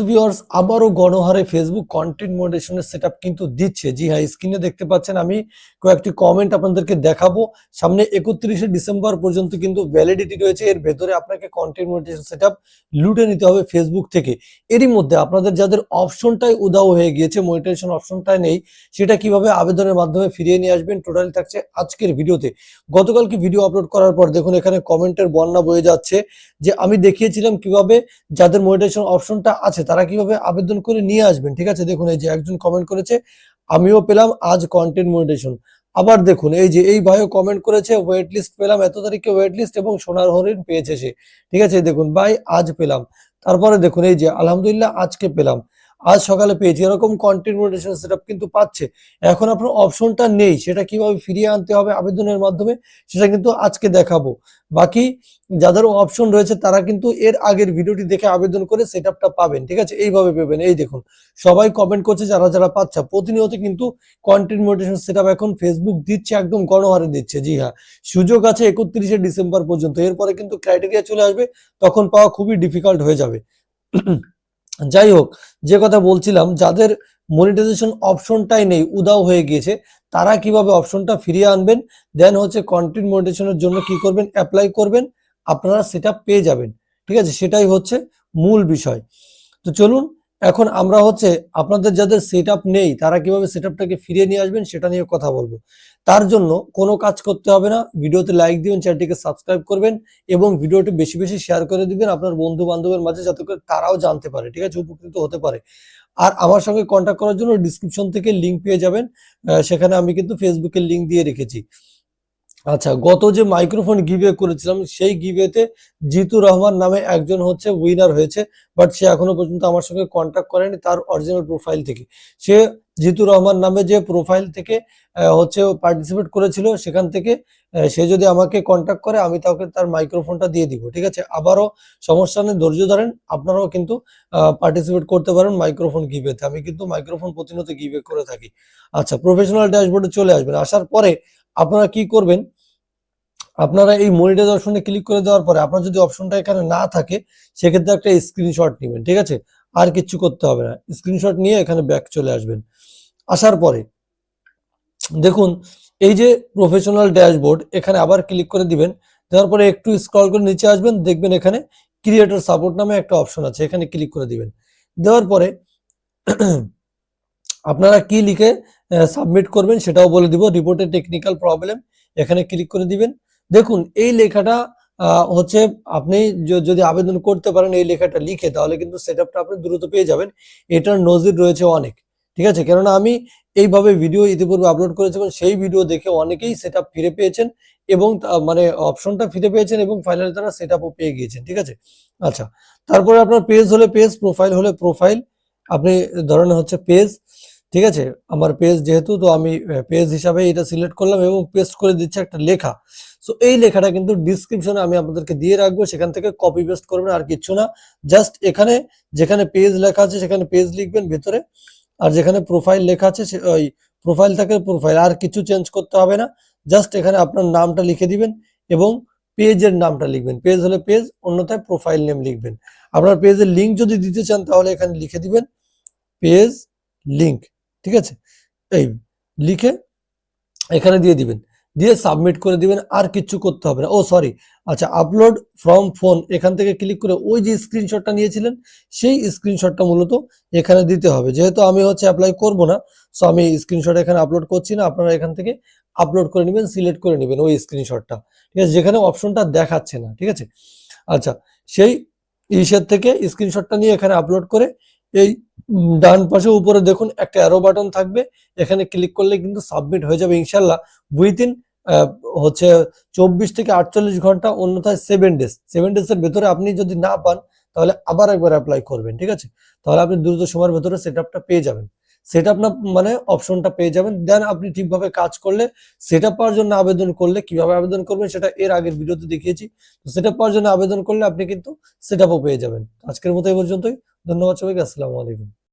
তো ভিউয়ার্স আবারও গণহারে ফেসবুক কন্টেন্ট মনিটাইজেশনের সেটআপ কিন্তু দিচ্ছে। জি হ্যাঁ, স্ক্রিনে দেখতে পাচ্ছেন। আমি কয়েকটি কমেন্ট আপনাদেরকে দেখাবো। সামনে 31শে ডিসেম্বর পর্যন্ত কিন্তু ভ্যালিডিটি রয়েছে। এর ভেতরে আপনাকে কন্টেন্ট মনিটাইজেশন সেটআপ লুটে নিতে হবে ফেসবুক থেকে। এরই মধ্যে আপনাদের যাদের অপশনটাই উধাও হয়ে গিয়েছে, মনিটাইজেশন অপশনটাই নেই, সেটা কিভাবে আবেদনের মাধ্যমে ফিরিয়ে নিয়ে আসবেন টোটালি থাকছে আজকের ভিডিওতে। গতকালকে ভিডিও আপলোড করার পর দেখুন এখানে কমেন্টের বন্যা বয়ে যাচ্ছে যে আমি দেখিয়েছিলাম কিভাবে যাদের মনিটাইজেশন অপশনটা আছে তারা কিভাবে আবেদন করে নিয়ে আসবেন। ঠিক আছে, দেখুন এই যে একজন কমেন্ট করেছে আমিও পেলাম আজ কন্টেন্ট মনিটাইজেশন। আবার দেখুন এই যে এই ভাইও কমেন্ট করেছে ওয়েট লিস্ট পেলাম, এত তারিখে ওয়েট লিস্ট এবং সোনার হরিণ পেয়েছে সে। ঠিক আছে, দেখুন ভাই আজ পেলাম। তারপরে দেখুন এই যে আলহামদুলিল্লাহ আজকে পেলাম, আজ সকালে পেয়েছি। এরকম কন্টেন্ট মনিটাইজেশন সেটআপ কিন্তু পাচ্ছে। এখন আপনার অপশনটা নেই, সেটা কিভাবে ফিরিয়ে আনতে হবে আবেদনের মাধ্যমে সেটা কিন্তু আজকে দেখাবো। বাকি যাদের অপশন রয়েছে তারা কিন্তু এর আগের ভিডিওটি দেখে আবেদন করে সেটআপটা পাবেন। ঠিক আছে, এইভাবে পাবেন। এই দেখুন সবাই কমেন্ট করছে যারা যারা পাচ্ছে। প্রতিনিয়ত কিন্তু কন্টেন্ট মনিটাইজেশন সেটআপ এখন ফেসবুক দিচ্ছে, একদম গণহারে দিচ্ছে। জি হ্যাঁ, সুযোগ আছে 31শে ডিসেম্বর পর্যন্ত। এরপরে কিন্তু ক্রাইটেরিয়া চলে আসবে, তখন পাওয়া খুবই ডিফিকাল্ট হয়ে যাবে। যাই হোক, যে কথা বলছিলাম, যাদের মনিটাইজেশন অপশনটাই নেই, উদাও হয়ে গিয়েছে, তারা কিভাবে অপশনটা ফিরিয়ে আনবেন, দেন হচ্ছে কন্টেন্ট মনিটাইজেশনের জন্য কি করবেন, অ্যাপ্লাই করবেন, আপনারা সেটা পেয়ে যাবেন। ঠিক আছে, সেটাই হচ্ছে মূল বিষয়। তো চলুন এখন আমরা হচ্ছে আপনাদের যাদের সেটআপ নেই তারা কিভাবে সেটআপটাকে ফিরিয়ে নিয়ে আসবেন সেটা নিয়ে কথা বলবো। তার জন্য কোনো কাজ করতে হবে না, ভিডিওতে লাইক দিবেন, চ্যানেলটিকে সাবস্ক্রাইব করবেন এবং ভিডিওটি বেশি বেশি শেয়ার করে দিবেন আপনার বন্ধু বান্ধবের মাঝে, যাতে করে তারাও জানতে পারে। ঠিক আছে, উপকৃত হতে পারে। আর আমার সঙ্গে কন্ট্যাক্ট করার জন্য ডিসক্রিপশন থেকে লিঙ্ক পেয়ে যাবেন। সেখানে আমি কিন্তু ফেসবুকের লিঙ্ক দিয়ে রেখেছি। আচ্ছা, গত যে মাইক্রোফোন গিভওয়ে করেছিলাম সেই গিভওয়েতে জিতু রহমান নামে একজন হচ্ছে উইনার হয়েছে, বাট সে এখনো পর্যন্ত আমার সঙ্গে কন্ট্যাক্ট করেনি তার অরিজিনাল প্রোফাইল থেকে। সে জিতু রহমান নামে যে প্রোফাইল থেকে হচ্ছে পার্টিসিপেট করেছিল সেখান থেকে সে যদি আমাকে কন্ট্যাক্ট করে আমি তাকে তার মাইক্রোফোনটা দিয়ে দিব। ঠিক আছে, আবারও সমস্যা নেই, ধৈর্য ধরেন, আপনারাও কিন্তু পার্টিসিপেট করতে পারেন মাইক্রোফোন গিভওয়েতে। আমি কিন্তু মাইক্রোফোন প্রতিনিয়ত গিভওয়ে করে থাকি। আচ্ছা, প্রফেশনাল ড্যাশবোর্ডে চলে আসবেন। আসার পরে আপনারা কি করবেন, আপনারা এই মনিটর অপশনে ক্লিক করে দেওয়ার পরে আপনার যদি অপশনটা এখানে না থাকে সেক্ষেত্রে একটা স্ক্রিনশট নেবেন। ঠিক আছে, আর কিছু করতে হবে না, স্ক্রিনশট নিয়ে এখানে ব্যাক চলে আসবেন। আসার পরে দেখুন এই যে প্রফেশনাল ড্যাশবোর্ড, এখানে আবার ক্লিক করে দিবেন। দেওয়ার পরে একটু স্ক্রল করে নিচে আসবেন, দেখবেন এখানে ক্রিয়েটর সাপোর্ট নামে একটা অপশন আছে, এখানে ক্লিক করে দিবেন। দেওয়ার পরে আপনারা কি লিখে সাবমিট করবেন সেটাও বলে দিব। রিপোর্টের টেকনিক্যাল প্রবলেম, এখানে ক্লিক করে দিবেন। দেখুন এই লেখাটা হচ্ছে আপনি যদি আবেদন করতে পারেন এই লেখাটা লিখে, তাহলে কিন্তু সেটআপটা আপনি দ্রুত পেয়ে যাবেন। এটার নজির রয়েছে অনেক। ঠিক আছে, কেননা আমি এইভাবে ভিডিও ইতিপূর্বে আপলোড করেছি এবং সেই ভিডিও দেখে অনেকেই সেটআপ ফিরে পেয়েছেন এবং মানে অপশনটা ফিরে পেয়েছেন এবং ফাইনালি তারা সেটআপও পেয়ে গিয়েছেন। ঠিক আছে, আচ্ছা, তারপরে আপনার পেজ হলে পেজ, প্রোফাইল হলে প্রোফাইল, আপনি ধরেন হচ্ছে পেজ। ঠিক আছে, আমার পেজ যেহেতু, তো আমি পেজ হিসাবে এটা সিলেক্ট করলাম এবং পেস্ট করে দিচ্ছি একটা লেখা। সো এই লেখাটা কিন্তু ডিসক্রিপশনে আমি আপনাদেরকে দিয়ে রাখবো, সেখান থেকে কপি পেস্ট করবেন, আর কিচ্ছু না। জাস্ট এখানে যেখানে পেজ লেখা আছে সেখানে পেজ লিখবেন ভেতরে, আর যেখানে প্রোফাইল লেখা আছে ওই প্রোফাইল থাকে প্রোফাইল, আর কিছু চেঞ্জ করতে হবে না। জাস্ট এখানে আপনার নামটা লিখে দিবেন এবং পেজের নামটা লিখবেন। পেজ হলে পেজ, অন্যথায় প্রোফাইল নেম লিখবেন। আপনার পেজের লিঙ্ক যদি দিতে চান তাহলে এখানে লিখে দিবেন পেজ লিংক। ঠিক আছে, এই লিখে এখানে দিয়ে দিবেন, দিয়ে সাবমিট করে দিবেন, আর কিছু করতে হবে না। ও সরি, আচ্ছা, আপলোড ফ্রম ফোন, এখান থেকে ক্লিক করে ওই যে স্ক্রিনশটটা নিয়েছিলেন সেই স্ক্রিনশটটা মূলত এখানে দিতে হবে। যেহেতু আমি হচ্ছে অ্যাপ্লাই করব না, সো আমি স্ক্রিনশট এখানে আপলোড করছি না। আপনারা এখান থেকে আপলোড করে নেবেন, সিলেক্ট করে নেবেন ওই স্ক্রিনশটটা। ঠিক আছে, যেখানে অপশনটা দেখাচ্ছে না। ঠিক আছে, আচ্ছা, সেই ইসের থেকে স্ক্রিনশটটা নিয়ে এখানে আপলোড করে এই ডান পাশে উপরে দেখুন একটা অ্যারো বাটন থাকবে, এখানে ক্লিক করলে কিন্তু সাবমিট হয়ে যাবে ইনশাল্লাহ উইথিন হচ্ছে 24 থেকে 48 ঘন্টা, অন্যথায় 7 ডেজ। 7 ডেজের ভেতরে আপনি যদি না পান তাহলে আবার একবার অ্যাপ্লাই করবেন। ঠিক আছে, তাহলে আপনি দ্রুত সময়ের ভেতরে সেটআপটা পেয়ে যাবেন। সেটআপ না মানে অপশনটা পেয়ে যাবেন, দেন আপনি ঠিকভাবে কাজ করলে সেটআপ পাওয়ার জন্য আবেদন করলে কিভাবে আবেদন করবেন সেটা এর আগের ভিডিওতে দেখিয়েছি। তো সেটআপ পাওয়ার জন্য আবেদন করলে আপনি কিন্তু সেটআপও পেয়ে যাবেন। আজকের মতো এই পর্যন্তই। ধন্যবাদ সবাইকে, আসসালামু আলাইকুম।